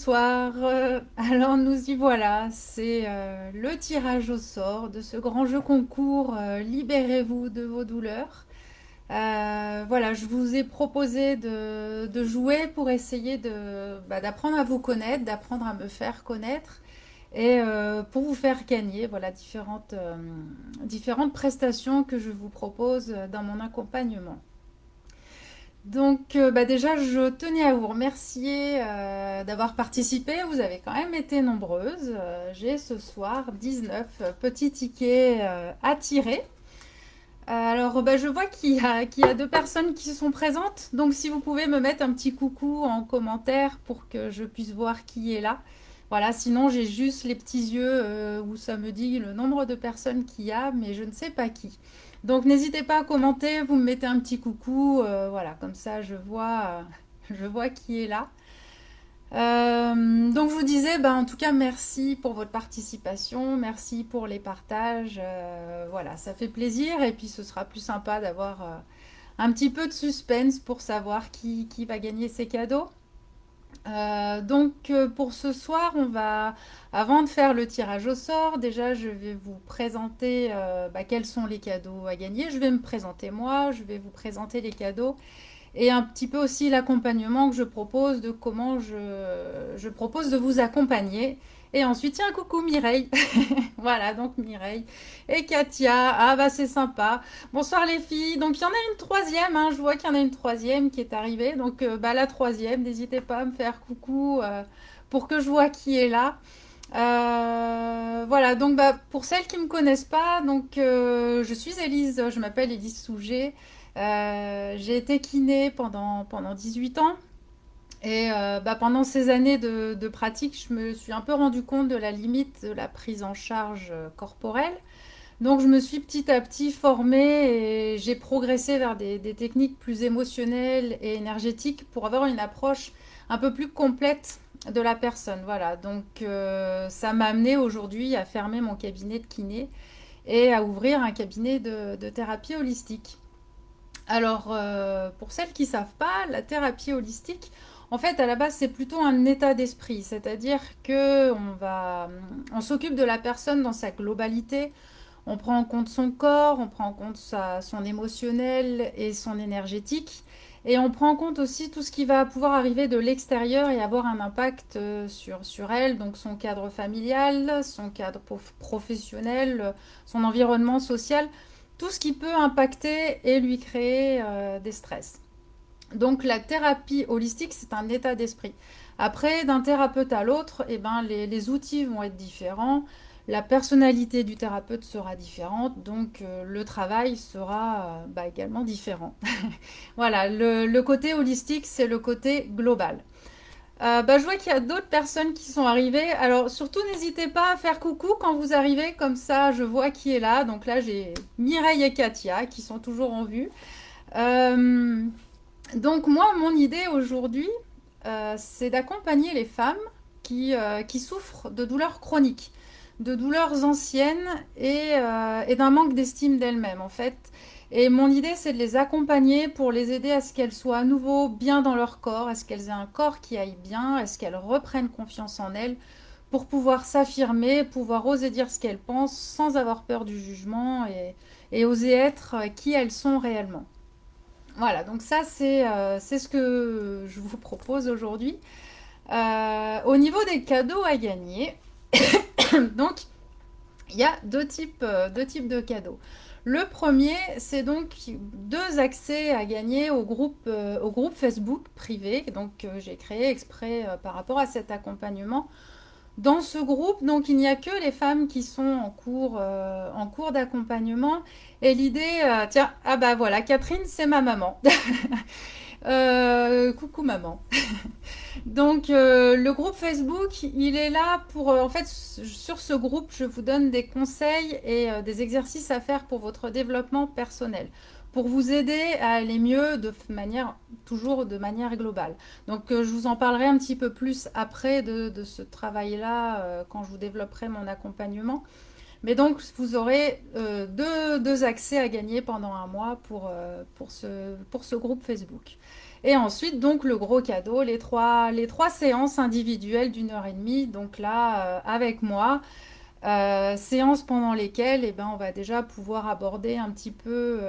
bonsoir. Alors nous y voilà, c'est le tirage au sort de ce grand jeu concours Libérez-vous de vos douleurs. Voilà, je vous ai proposé de jouer pour essayer d'apprendre à vous connaître, d'apprendre à me faire connaître et pour vous faire gagner voilà, différentes prestations que je vous propose dans mon accompagnement. Donc déjà, je tenais à vous remercier d'avoir participé. Vous avez quand même été nombreuses. J'ai ce soir 19 petits tickets à tirer. Alors, je vois qu'il y a deux personnes qui sont présentes. Donc, si vous pouvez me mettre un petit coucou en commentaire pour que je puisse voir qui est là. Voilà, sinon j'ai juste les petits yeux où ça me dit le nombre de personnes qu'il y a, mais je ne sais pas qui. Donc, n'hésitez pas à commenter, vous me mettez un petit coucou. Voilà, comme ça je vois qui est là. Donc je vous disais, en tout cas, merci pour votre participation, merci pour les partages. Voilà, ça fait plaisir et puis ce sera plus sympa d'avoir un petit peu de suspense pour savoir qui va gagner ces cadeaux. Pour ce soir, avant de faire le tirage au sort, déjà je vais vous présenter quels sont les cadeaux à gagner. Je vais me présenter moi, je vais vous présenter les cadeaux et un petit peu aussi l'accompagnement que je propose, de comment je propose de vous accompagner. Et ensuite, tiens, coucou Mireille. Voilà, donc Mireille et Katia. Ah bah c'est sympa. Bonsoir les filles. Donc il y en a une troisième, hein. Je vois qu'il y en a une troisième qui est arrivée. Donc la troisième, n'hésitez pas à me faire coucou pour que je vois qui est là. Voilà, donc pour celles qui ne me connaissent pas, je suis Élise, je m'appelle Élise Souget. J'ai été kiné pendant 18 ans. Et pendant ces années de pratique, je me suis un peu rendu compte de la limite de la prise en charge corporelle. Donc je me suis petit à petit formée et j'ai progressé vers des techniques plus émotionnelles et énergétiques pour avoir une approche un peu plus complète de la personne. Voilà, ça m'a amené aujourd'hui à fermer mon cabinet de kiné et à ouvrir un cabinet de thérapie holistique. Alors, pour celles qui ne savent pas, la thérapie holistique, en fait, à la base, c'est plutôt un état d'esprit, c'est-à-dire que on s'occupe de la personne dans sa globalité, on prend en compte son corps, on prend en compte son émotionnel et son énergétique, et on prend en compte aussi tout ce qui va pouvoir arriver de l'extérieur et avoir un impact sur elle, donc son cadre familial, son cadre professionnel, son environnement social, tout ce qui peut impacter et lui créer des stress. Donc la thérapie holistique, c'est un état d'esprit. Après, d'un thérapeute à l'autre, les outils vont être différents, la personnalité du thérapeute sera différente, donc le travail sera également différent. Voilà, le côté holistique, c'est le côté global. Je vois qu'il y a d'autres personnes qui sont arrivées. Alors surtout, n'hésitez pas à faire coucou quand vous arrivez, comme ça je vois qui est là. Donc là, j'ai Mireille et Katia qui sont toujours en vue. Euh, donc moi, mon idée aujourd'hui, c'est d'accompagner les femmes qui souffrent de douleurs chroniques, de douleurs anciennes et d'un manque d'estime d'elles-mêmes en fait. Et mon idée, c'est de les accompagner pour les aider à ce qu'elles soient à nouveau bien dans leur corps, à ce qu'elles aient un corps qui aille bien, à ce qu'elles reprennent confiance en elles, pour pouvoir s'affirmer, pouvoir oser dire ce qu'elles pensent sans avoir peur du jugement et oser être qui elles sont réellement. Voilà, donc ça c'est ce que je vous propose aujourd'hui. Au niveau des cadeaux à gagner, donc il y a deux types de cadeaux. Le premier, c'est donc deux accès à gagner au groupe Facebook privé, j'ai créé exprès par rapport à cet accompagnement. Dans ce groupe, donc il n'y a que les femmes qui sont en cours d'accompagnement. Et l'idée, tiens, ah bah voilà, Catherine, c'est ma maman. Coucou maman. Le groupe Facebook, il est là pour... en fait, sur ce groupe, je vous donne des conseils et des exercices à faire pour votre développement personnel, pour vous aider à aller mieux toujours de manière globale. Je vous en parlerai un petit peu plus après de ce travail-là, quand je vous développerai mon accompagnement. Mais donc, vous aurez deux accès à gagner pendant un mois pour ce groupe Facebook. Et ensuite, donc, le gros cadeau, les trois séances individuelles d'1 heure et demie, donc là, avec moi. Séances pendant lesquelles on va déjà pouvoir aborder un petit peu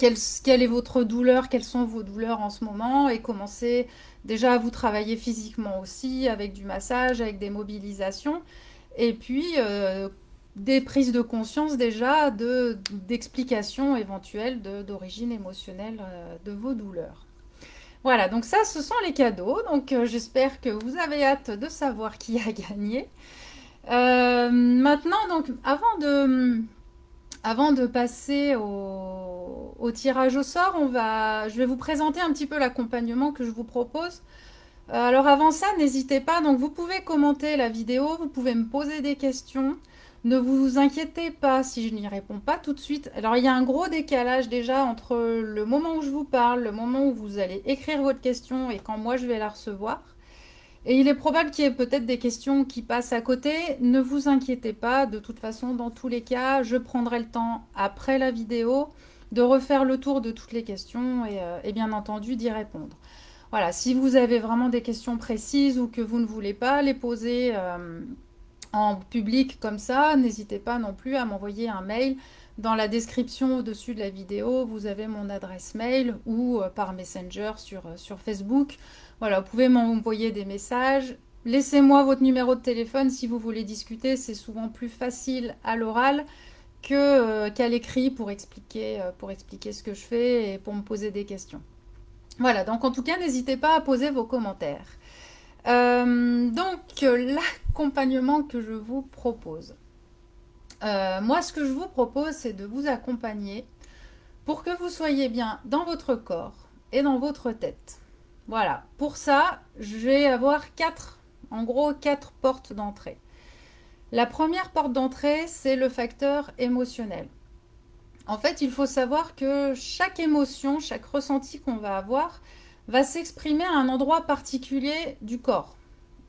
quelle est votre douleur, quelles sont vos douleurs en ce moment et commencer déjà à vous travailler physiquement aussi avec du massage, avec des mobilisations et puis des prises de conscience déjà d'explications éventuelles d'origine émotionnelle de vos douleurs. Voilà, donc ça, ce sont les cadeaux. Donc j'espère que vous avez hâte de savoir qui a gagné. Maintenant, donc, avant de passer au tirage au sort, je vais vous présenter un petit peu l'accompagnement que je vous propose. Alors avant ça, n'hésitez pas, donc vous pouvez commenter la vidéo, vous pouvez me poser des questions. Ne vous inquiétez pas si je n'y réponds pas tout de suite. Alors il y a un gros décalage déjà entre le moment où je vous parle, le moment où vous allez écrire votre question et quand moi je vais la recevoir. Et il est probable qu'il y ait peut-être des questions qui passent à côté. Ne vous inquiétez pas, de toute façon, dans tous les cas, je prendrai le temps après la vidéo de refaire le tour de toutes les questions et bien entendu d'y répondre. Voilà, si vous avez vraiment des questions précises ou que vous ne voulez pas les poser en public comme ça, n'hésitez pas non plus à m'envoyer un mail. Dans la description au-dessus de la vidéo, vous avez mon adresse mail ou par Messenger sur Facebook. Voilà, vous pouvez m'envoyer des messages. Laissez-moi votre numéro de téléphone si vous voulez discuter. C'est souvent plus facile à l'oral qu'à l'écrit pour expliquer ce que je fais et pour me poser des questions. Voilà, donc en tout cas, n'hésitez pas à poser vos commentaires. Donc, l'accompagnement que je vous propose. Moi, ce que je vous propose, c'est de vous accompagner pour que vous soyez bien dans votre corps et dans votre tête. Voilà, pour ça, je vais avoir en gros, quatre portes d'entrée. La première porte d'entrée, c'est le facteur émotionnel. En fait, il faut savoir que chaque émotion, chaque ressenti qu'on va avoir, va s'exprimer à un endroit particulier du corps.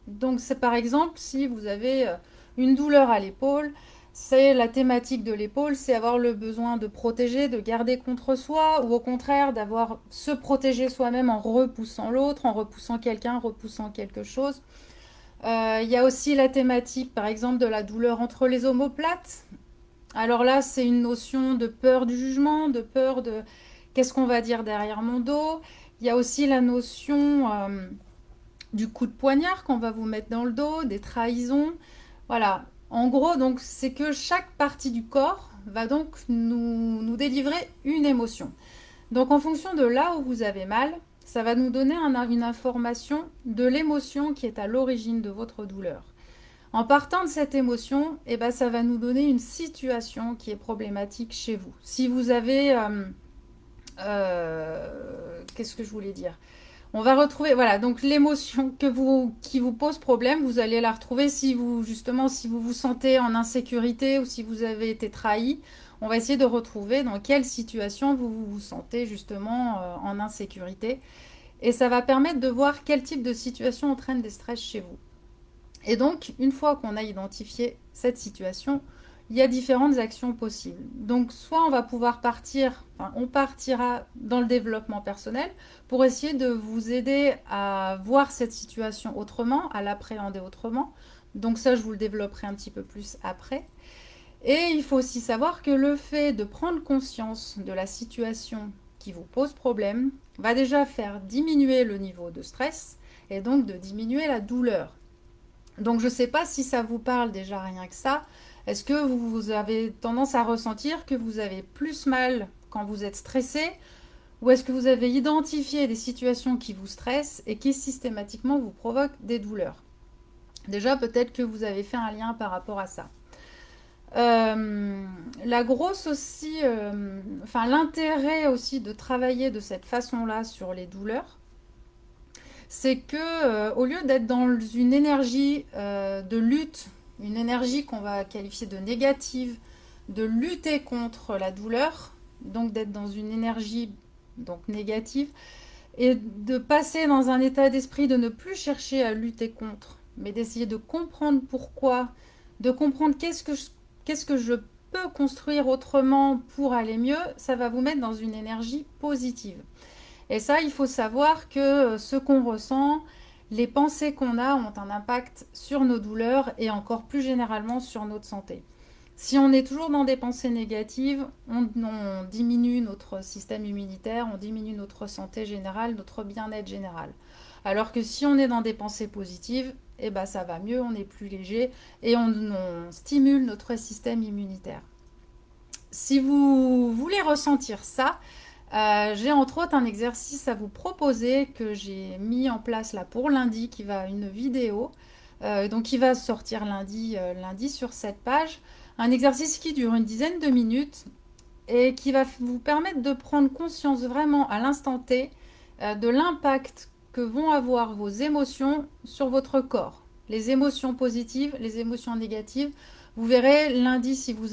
Donc, c'est par exemple si vous avez une douleur à l'épaule, c'est la thématique de l'épaule, c'est avoir le besoin de protéger, de garder contre soi, ou au contraire d'avoir se protéger soi-même en repoussant l'autre, en repoussant quelqu'un, en repoussant quelque chose. Il y a aussi la thématique, par exemple, de la douleur entre les omoplates. Alors là, c'est une notion de peur du jugement, de peur de qu'est-ce qu'on va dire derrière mon dos. Il y a aussi la notion du coup de poignard qu'on va vous mettre dans le dos, des trahisons. Voilà. En gros, donc, c'est que chaque partie du corps va donc nous délivrer une émotion. Donc, en fonction de là où vous avez mal, ça va nous donner une information de l'émotion qui est à l'origine de votre douleur. En partant de cette émotion, ça va nous donner une situation qui est problématique chez vous. Si vous avez... qu'est-ce que je voulais dire? On va retrouver, voilà, donc l'émotion qui vous pose problème, vous allez la retrouver si vous vous sentez en insécurité ou si vous avez été trahi. On va essayer de retrouver dans quelle situation vous vous sentez justement en insécurité. Et ça va permettre de voir quel type de situation entraîne des stress chez vous. Et donc, une fois qu'on a identifié cette situation, il y a différentes actions possibles. Donc, soit on va pouvoir on partira dans le développement personnel pour essayer de vous aider à voir cette situation autrement, à l'appréhender autrement. Donc ça, je vous le développerai un petit peu plus après. Et il faut aussi savoir que le fait de prendre conscience de la situation qui vous pose problème va déjà faire diminuer le niveau de stress et donc de diminuer la douleur. Donc je ne sais pas si ça vous parle déjà rien que ça. Est-ce que vous avez tendance à ressentir que vous avez plus mal quand vous êtes stressé ou est-ce que vous avez identifié des situations qui vous stressent et qui systématiquement vous provoquent des douleurs? Déjà peut-être que vous avez fait un lien par rapport à ça. La grosse aussi, l'intérêt aussi de travailler de cette façon-là sur les douleurs, c'est que au lieu d'être dans une énergie de lutte, une énergie qu'on va qualifier de négative, de lutter contre la douleur, donc d'être dans une énergie donc négative, et de passer dans un état d'esprit de ne plus chercher à lutter contre, mais d'essayer de comprendre pourquoi, de comprendre qu'est-ce que je peux construire autrement pour aller mieux, ça va vous mettre dans une énergie positive. Et ça, il faut savoir que ce qu'on ressent, les pensées qu'on a ont un impact sur nos douleurs et encore plus généralement sur notre santé. Si on est toujours dans des pensées négatives, on diminue notre système immunitaire, on diminue notre santé générale, notre bien-être général. Alors que si on est dans des pensées positives, eh ben ça va mieux, on est plus léger et on stimule notre système immunitaire. Si vous voulez ressentir ça, j'ai entre autres un exercice à vous proposer que j'ai mis en place là pour lundi, une vidéo, donc qui va sortir lundi sur cette page. Un exercice qui dure une dizaine de minutes et qui va vous permettre de prendre conscience vraiment à l'instant T de l'impact que vont avoir vos émotions sur votre corps. Les émotions positives, les émotions négatives. Vous verrez lundi si vous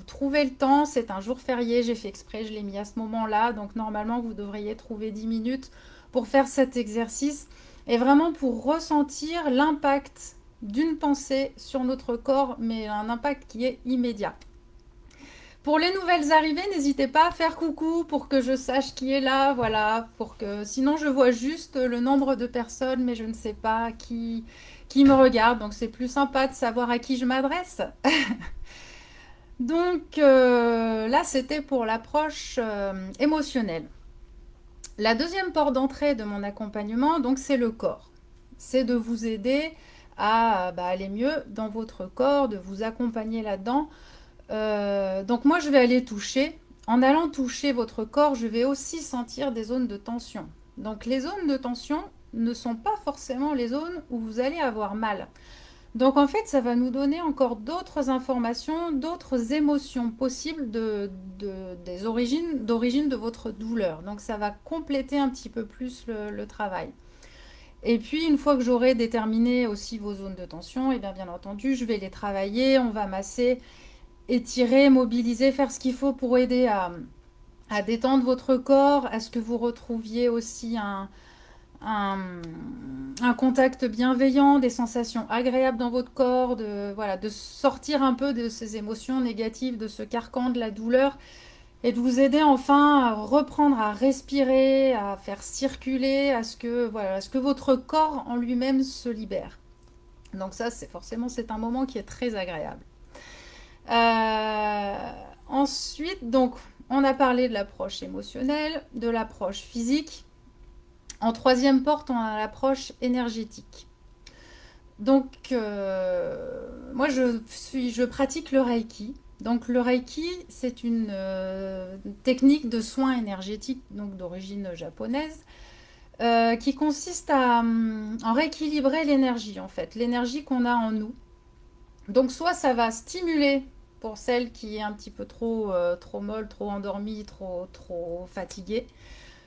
trouvez le temps, c'est un jour férié, j'ai fait exprès, je l'ai mis à ce moment-là, donc normalement vous devriez trouver 10 minutes pour faire cet exercice et vraiment pour ressentir l'impact d'une pensée sur notre corps, mais un impact qui est immédiat. Pour les nouvelles arrivées, n'hésitez pas à faire coucou pour que je sache qui est là, voilà, pour que sinon je vois juste le nombre de personnes, mais je ne sais pas qui me regarde, donc c'est plus sympa de savoir à qui je m'adresse. Donc là, c'était pour l'approche émotionnelle. La deuxième porte d'entrée de mon accompagnement, donc c'est le corps. C'est de vous aider à aller mieux dans votre corps, de vous accompagner là-dedans. Donc moi, je vais aller toucher. En allant toucher votre corps, je vais aussi sentir des zones de tension. Donc les zones de tension ne sont pas forcément les zones où vous allez avoir mal. Donc en fait, ça va nous donner encore d'autres informations, d'autres émotions possibles des d'origine de votre douleur. Donc ça va compléter un petit peu plus le travail. Et puis une fois que j'aurai déterminé aussi vos zones de tension, et bien entendu, je vais les travailler, on va masser, étirer, mobiliser, faire ce qu'il faut pour aider à détendre votre corps, à ce que vous retrouviez aussi un, un contact bienveillant, des sensations agréables dans votre corps, de sortir un peu de ces émotions négatives, de ce carcan de la douleur, et de vous aider enfin à reprendre à respirer, à faire circuler, à ce que votre corps en lui-même se libère. Donc ça, c'est un moment qui est très agréable. Ensuite, donc, on a parlé de l'approche émotionnelle, de l'approche physique. En troisième porte, on a l'approche énergétique. Donc, moi, je pratique le Reiki. Donc, le Reiki, c'est une technique de soins énergétiques, donc d'origine japonaise, qui consiste à en rééquilibrer l'énergie, en fait, l'énergie qu'on a en nous. Donc, soit ça va stimuler pour celle qui est un petit peu trop molle, trop endormie, trop fatiguée.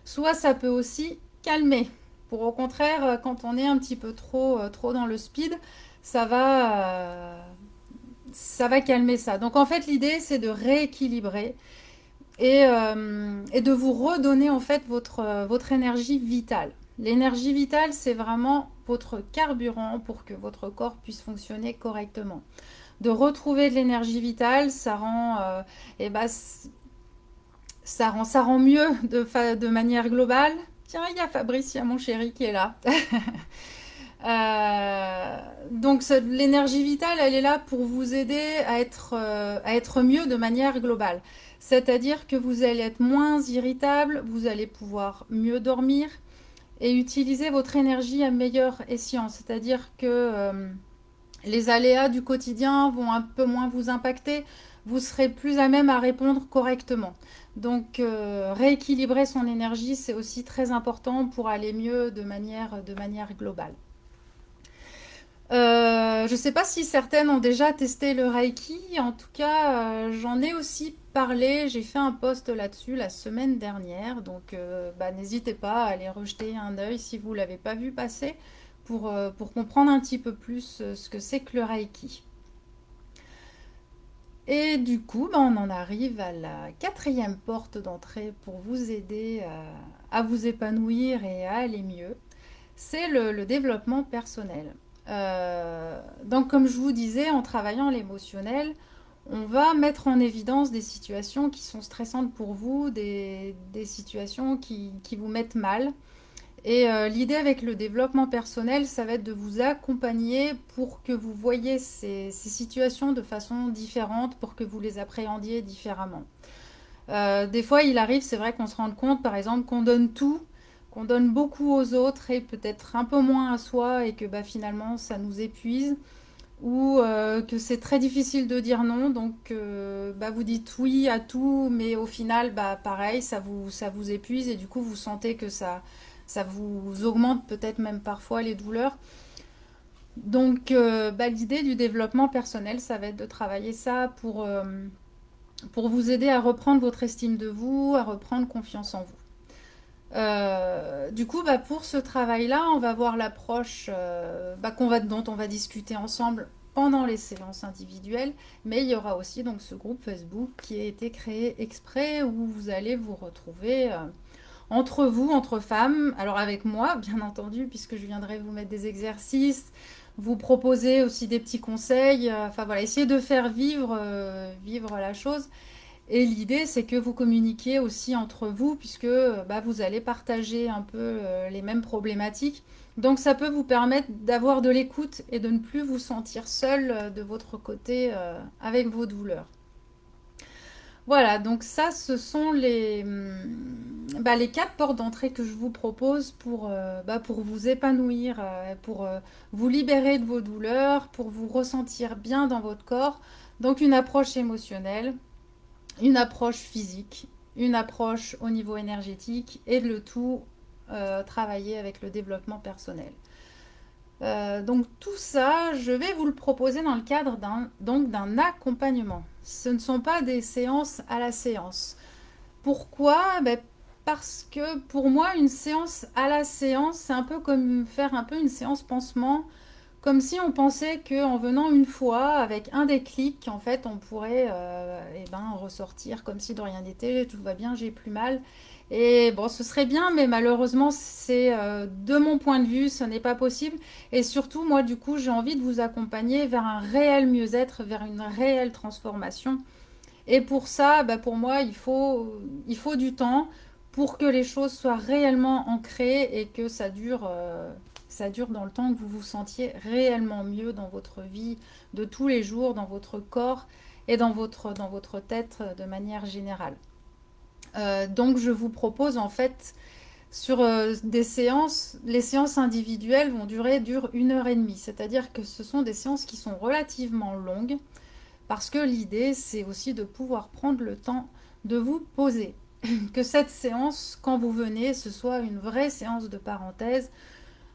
Soit ça peut aussi calmer. Pour au contraire, quand on est un petit peu trop dans le speed, ça va, ça va calmer ça. Donc en fait, l'idée, c'est de rééquilibrer et de vous redonner en fait votre énergie vitale. L'énergie vitale, c'est vraiment votre carburant pour que votre corps puisse fonctionner correctement. De retrouver de l'énergie vitale, ça rend mieux de manière globale. Tiens, il y a Fabrice, il y a mon chéri qui est là. Donc l'énergie vitale, elle est là pour vous aider à être mieux de manière globale. C'est-à-dire que vous allez être moins irritable, vous allez pouvoir mieux dormir et utiliser votre énergie à meilleur escient. C'est-à-dire que les aléas du quotidien vont un peu moins vous impacter, vous serez plus à même à répondre correctement. Donc rééquilibrer son énergie, c'est aussi très important pour aller mieux de manière globale. Je ne sais pas si certaines ont déjà testé le Reiki. En tout cas, j'en ai aussi parlé. J'ai fait un post là-dessus la semaine dernière. Donc, n'hésitez pas à aller rejeter un œil si vous ne l'avez pas vu passer pour comprendre un petit peu plus ce que c'est que le Reiki. Et du coup, on en arrive à la quatrième porte d'entrée pour vous aider à vous épanouir et à aller mieux. C'est le développement personnel. Donc comme je vous disais, en travaillant l'émotionnel, on va mettre en évidence des situations qui sont stressantes pour vous, des situations qui vous mettent mal. Et l'idée avec le développement personnel, ça va être de vous accompagner pour que vous voyez ces situations de façon différente, pour que vous les appréhendiez différemment. Des fois, il arrive, c'est vrai qu'on se rende compte, par exemple, qu'on donne tout, qu'on donne beaucoup aux autres et peut-être un peu moins à soi et que bah, finalement, ça nous épuise ou que c'est très difficile de dire non, donc bah, vous dites oui à tout, mais au final, bah, pareil, ça vous épuise et du coup vous sentez que ça vous augmente peut-être même parfois les douleurs. Donc bah, l'idée du développement personnel, ça va être de travailler ça pour vous aider à reprendre votre estime de vous, à reprendre confiance en vous. Du coup, bah, pour ce travail-là, on va voir l'approche bah, dont on va discuter ensemble pendant les séances individuelles, mais il y aura aussi donc ce groupe Facebook qui a été créé exprès où vous allez vous retrouver entre vous, entre femmes, alors avec moi, bien entendu, puisque je viendrai vous mettre des exercices, vous proposer aussi des petits conseils, enfin voilà, essayer de faire vivre la chose. Et l'idée, c'est que vous communiquiez aussi entre vous, puisque bah, vous allez partager un peu les mêmes problématiques. Donc ça peut vous permettre d'avoir de l'écoute et de ne plus vous sentir seul de votre côté avec vos douleurs. Voilà, donc ça, ce sont bah, les quatre portes d'entrée que je vous propose bah, pour vous épanouir, pour vous libérer de vos douleurs, pour vous ressentir bien dans votre corps. Donc une approche émotionnelle, une approche physique, une approche au niveau énergétique et le tout travailler avec le développement personnel. Donc tout ça, je vais vous le proposer dans le cadre d'un accompagnement. Ce ne sont pas des séances à la séance. Pourquoi? Ben, parce que pour moi, une séance à la séance, c'est un peu comme faire un peu une séance pansement, comme si on pensait qu'en venant une fois, avec un déclic, en fait, on pourrait eh ben, ressortir comme si de rien n'était, tout va bien, j'ai plus mal. Et bon, ce serait bien, mais malheureusement, c'est de mon point de vue, ce n'est pas possible. Et surtout, moi, du coup, j'ai envie de vous accompagner vers un réel mieux-être, vers une réelle transformation. Et pour ça, bah, pour moi, il faut du temps pour que les choses soient réellement ancrées et que ça dure dans le temps, que vous vous sentiez réellement mieux dans votre vie de tous les jours, dans votre corps et dans votre tête de manière générale. Donc je vous propose en fait sur des séances, les séances individuelles durent 1 heure et demie, c'est-à-dire que ce sont des séances qui sont relativement longues parce que l'idée c'est aussi de pouvoir prendre le temps de vous poser. Que cette séance, quand vous venez, ce soit une vraie séance de parenthèse,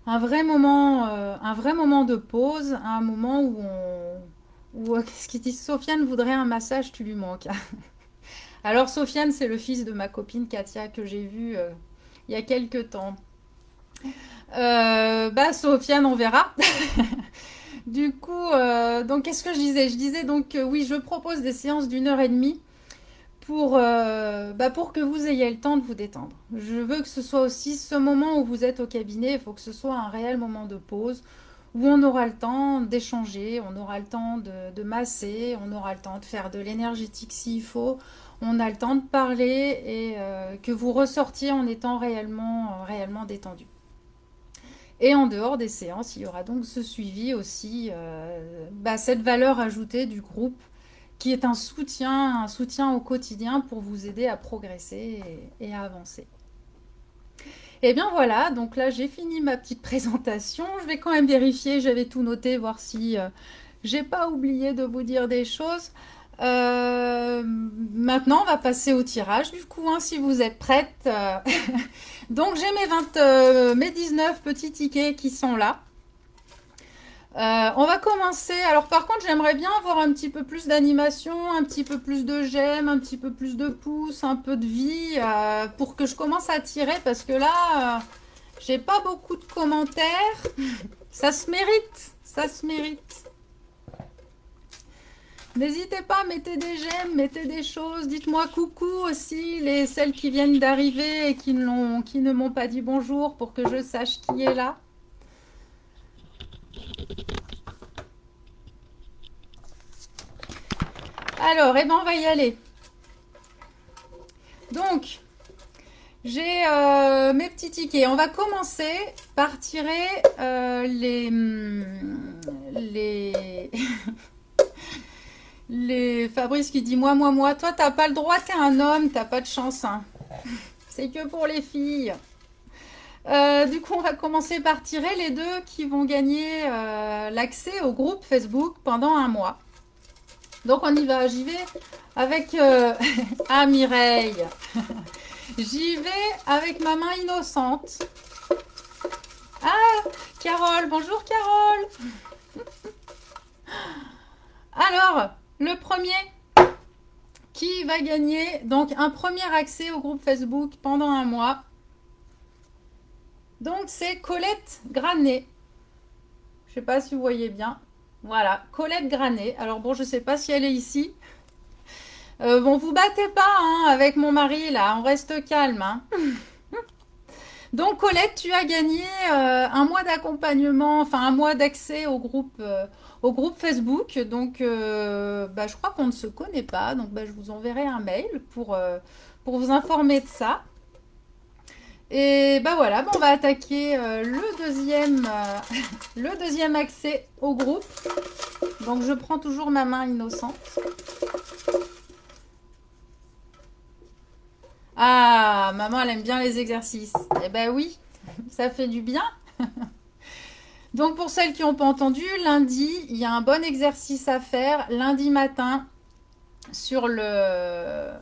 un vrai moment de pause, un moment qu'est-ce qu'ils disent, Sofiane voudrait un massage, tu lui manques. Alors Sofiane, c'est le fils de ma copine Katia que j'ai vu il y a quelques temps. Bah Sofiane, on verra. Du coup, donc qu'est-ce que je disais? Je disais donc oui, je propose des séances d'1 heure et demie pour que vous ayez le temps de vous détendre. Je veux que ce soit aussi ce moment où vous êtes au cabinet, il faut que ce soit un réel moment de pause où on aura le temps d'échanger, on aura le temps de masser, on aura le temps de faire de l'énergétique s'il faut, on a le temps de parler et que vous ressortiez en étant réellement détendu. Et en dehors des séances, il y aura donc ce suivi aussi, bah, cette valeur ajoutée du groupe qui est un soutien au quotidien pour vous aider à progresser et à avancer. Et bien voilà, donc là j'ai fini ma petite présentation. Je vais quand même vérifier, j'avais tout noté, voir si j'ai pas oublié de vous dire des choses. Maintenant, on va passer au tirage du coup, hein, si vous êtes prête. Donc j'ai mes 19 petits tickets qui sont là. On va commencer. Alors par contre, j'aimerais bien avoir un petit peu plus d'animation, un petit peu plus de j'aime, un petit peu plus de pouces, un peu de vie pour que je commence à tirer parce que là, j'ai pas beaucoup de commentaires. Ça se mérite, ça se mérite. N'hésitez pas, mettez des j'aime, mettez des choses. Dites-moi coucou aussi, celles qui viennent d'arriver et qui ne m'ont pas dit bonjour pour que je sache qui est là. Alors, eh ben, on va y aller. Donc, j'ai mes petits tickets. On va commencer par tirer les, les Fabrice qui dit moi. Toi, t'as pas le droit, t'es un homme, t'as pas de chance, hein. C'est que pour les filles. Du coup, on va commencer par tirer les deux qui vont gagner l'accès au groupe Facebook pendant un mois. Donc, on y va. J'y vais avec... Ah, Mireille. J'y vais avec ma main innocente. Ah, Carole. Bonjour, Carole. Alors, le premier qui va gagner donc un premier accès au groupe Facebook pendant un mois. Donc, c'est Colette Granet. Je sais pas si vous voyez bien. Voilà, Colette Granet. Alors bon, je sais pas si elle est ici. Bon, vous battez pas hein, avec mon mari là, on reste calme. Hein. Donc Colette, tu as gagné un mois d'accompagnement, enfin un mois d'accès au groupe Facebook. Donc bah, je crois qu'on ne se connaît pas, donc bah, je vous enverrai un mail pour vous informer de ça. Et bah voilà, bon, on va attaquer le deuxième accès au groupe. Donc je prends toujours ma main innocente. Ah, maman, elle aime bien les exercices. Eh ben oui, ça fait du bien. Donc pour celles qui n'ont pas entendu, lundi, il y a un bon exercice à faire lundi matin sur le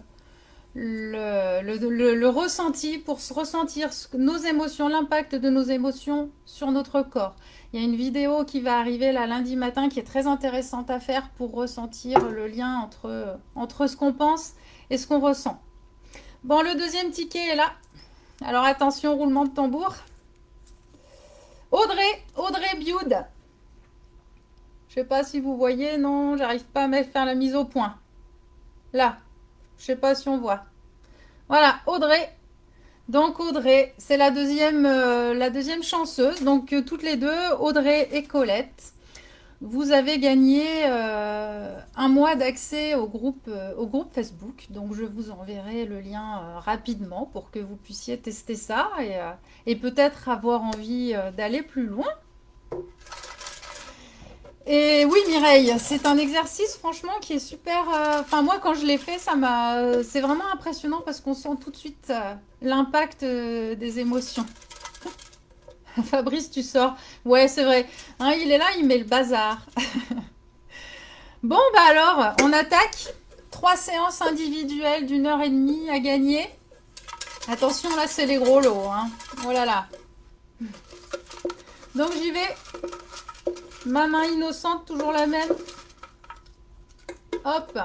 ressenti, pour se ressentir nos émotions, l'impact de nos émotions sur notre corps. Il y a une vidéo qui va arriver là lundi matin qui est très intéressante à faire pour ressentir le lien entre ce qu'on pense et ce qu'on ressent. Bon, le deuxième ticket est là. Alors attention, roulement de tambour. Audrey Bioud. Je sais pas si vous voyez, non, j'arrive pas à me faire la mise au point. Là, je sais pas si on voit. Voilà, Audrey. Donc Audrey, c'est la deuxième chanceuse. Donc toutes les deux, Audrey et Colette, vous avez gagné un mois d'accès au groupe Facebook. Donc je vous enverrai le lien rapidement pour que vous puissiez tester ça et peut-être avoir envie d'aller plus loin. Et oui Mireille, c'est un exercice franchement qui est super. Enfin moi quand je l'ai fait, c'est vraiment impressionnant parce qu'on sent tout de suite l'impact des émotions. Fabrice, tu sors. Ouais, c'est vrai. Hein, il est là, il met le bazar. Bon, bah alors, on attaque. 3 séances individuelles d'1 h 30 à gagner. Attention, là, c'est les gros lots. Hein. Oh là là. Donc, j'y vais. Ma main innocente, toujours la même. Hop.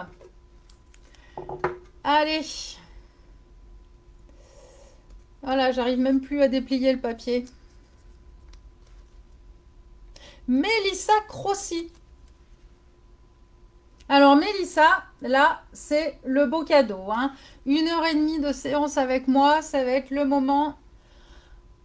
Allez. Voilà, j'arrive même plus à déplier le papier. Mélissa Crossi. Alors Mélissa, là, c'est le beau cadeau. Hein. 1 h 30 de séance avec moi, ça va être le moment.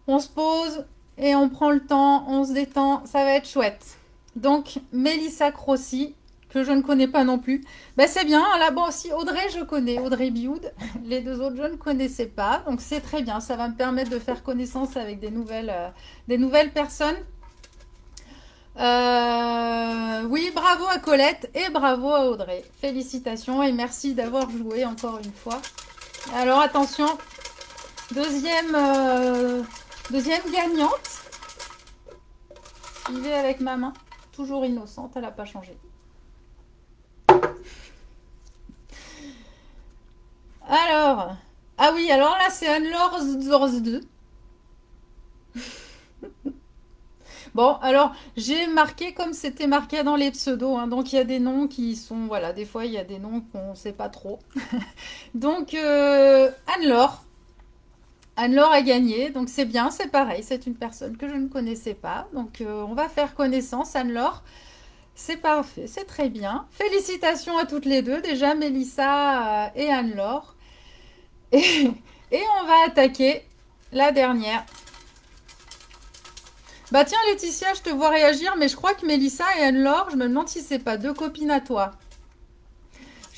On se pose et on prend le temps, on se détend, ça va être chouette. Donc Mélissa Crossi, que je ne connais pas non plus. Ben, c'est bien, là bon si Audrey je connais, Audrey Bioud, les deux autres je ne connaissais pas, donc c'est très bien, ça va me permettre de faire connaissance avec des nouvelles personnes. Oui, bravo à Colette et bravo à Audrey. Félicitations et merci d'avoir joué encore une fois. Alors attention, deuxième gagnante. J'y vais avec ma main, toujours innocente, elle n'a pas changé. Alors, ah oui, alors là c'est Anne-Laure Zorz2. Bon, alors j'ai marqué comme c'était marqué dans les pseudos, hein, donc il y a des noms qui sont, voilà, des fois il y a des noms qu'on ne sait pas trop. Donc Anne-Laure a gagné, donc c'est bien, c'est pareil, c'est une personne que je ne connaissais pas, donc on va faire connaissance, Anne-Laure. C'est parfait, c'est très bien. Félicitations à toutes les deux, déjà Mélissa et Anne-Laure. Et on va attaquer la dernière. Bah tiens Laetitia, je te vois réagir, mais je crois que Mélissa et Anne-Laure, je me demande si c'est pas deux copines à toi.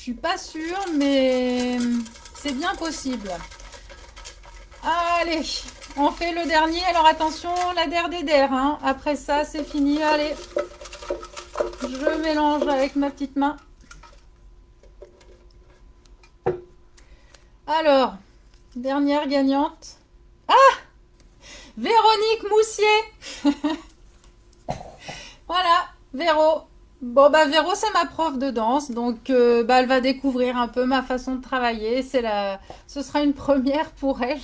suis pas sûre, mais c'est bien possible. Allez, on fait le dernier. Alors attention, la der des der, hein. Après ça, c'est fini. Allez, je mélange avec ma petite main. Alors, dernière gagnante. Véronique Moussier. Voilà, Véro. Bon, bah Véro, c'est ma prof de danse, donc bah, elle va découvrir un peu ma façon de travailler. Ce sera une première pour elle.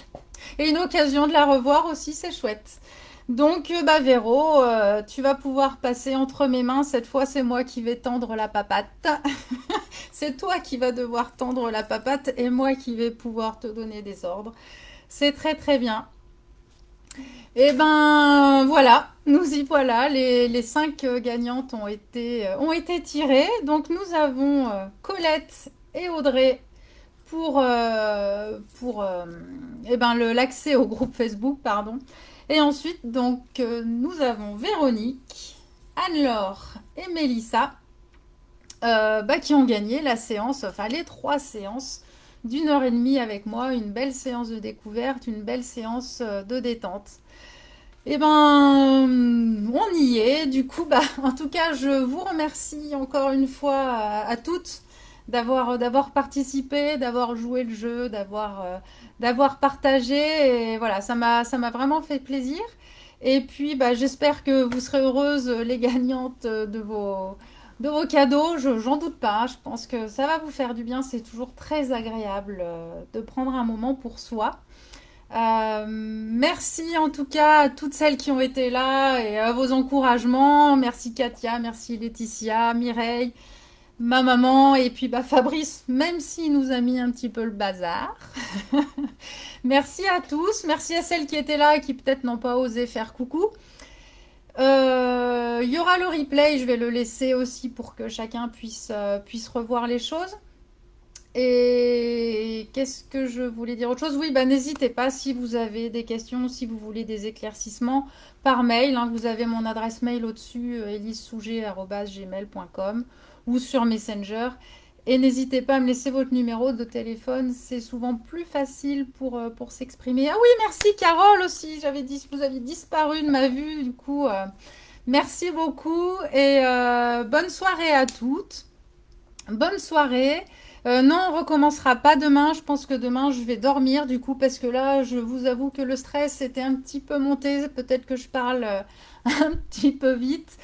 Et une occasion de la revoir aussi, c'est chouette. Donc, bah Véro, tu vas pouvoir passer entre mes mains. Cette fois, c'est moi qui vais tendre la papate. C'est toi qui vas devoir tendre la papate et moi qui vais pouvoir te donner des ordres. C'est très très bien. Et ben voilà, nous y voilà. Les cinq gagnantes ont été tirées. Donc nous avons Colette et Audrey pour eh ben, l'accès au groupe Facebook, pardon. Et ensuite, donc, nous avons Véronique, Anne-Laure et Mélissa bah, qui ont gagné la séance, enfin les 3 séances d'1 heure et demie avec moi, une belle séance de découverte, une belle séance de détente. Eh ben, on y est. Du coup, bah, en tout cas, je vous remercie encore une fois à toutes d'avoir participé, d'avoir joué le jeu, d'avoir partagé. Et voilà, ça m'a vraiment fait plaisir. Et puis, bah, j'espère que vous serez heureuses, les gagnantes de vos cadeaux. J'en doute pas. Je pense que ça va vous faire du bien. C'est toujours très agréable de prendre un moment pour soi. Merci en tout cas à toutes celles qui ont été là et à vos encouragements. Merci Katia, merci Laetitia, Mireille, ma maman et puis bah, Fabrice, même s'il nous a mis un petit peu le bazar. Merci à tous, merci à celles qui étaient là et qui peut-être n'ont pas osé faire coucou. Il y aura le replay, je vais le laisser aussi pour que chacun puisse revoir les choses. Et qu'est-ce que je voulais dire autre chose? Oui, bah n'hésitez pas si vous avez des questions, si vous voulez des éclaircissements par mail, hein, vous avez mon adresse mail au-dessus, elisesouget@gmail.com ou sur Messenger. Et n'hésitez pas à me laisser votre numéro de téléphone, c'est souvent plus facile pour s'exprimer. Ah oui, merci Carole aussi, vous aviez disparu de ma vue, du coup, merci beaucoup et bonne soirée à toutes. Bonne soirée. Non, on recommencera pas demain. Je pense que demain, je vais dormir du coup parce que là, je vous avoue que le stress était un petit peu monté. Peut-être que je parle un petit peu vite.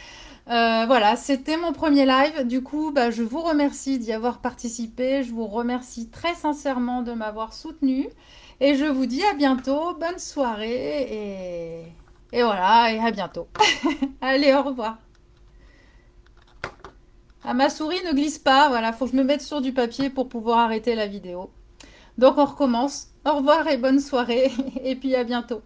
Voilà, c'était mon premier live. Du coup, bah, je vous remercie d'y avoir participé. Je vous remercie très sincèrement de m'avoir soutenu. Et je vous dis à bientôt. Bonne soirée et voilà, et à bientôt. Allez, au revoir. Ah, ma souris ne glisse pas, voilà, faut que je me mette sur du papier pour pouvoir arrêter la vidéo. Donc on recommence. Au revoir et bonne soirée, et puis à bientôt.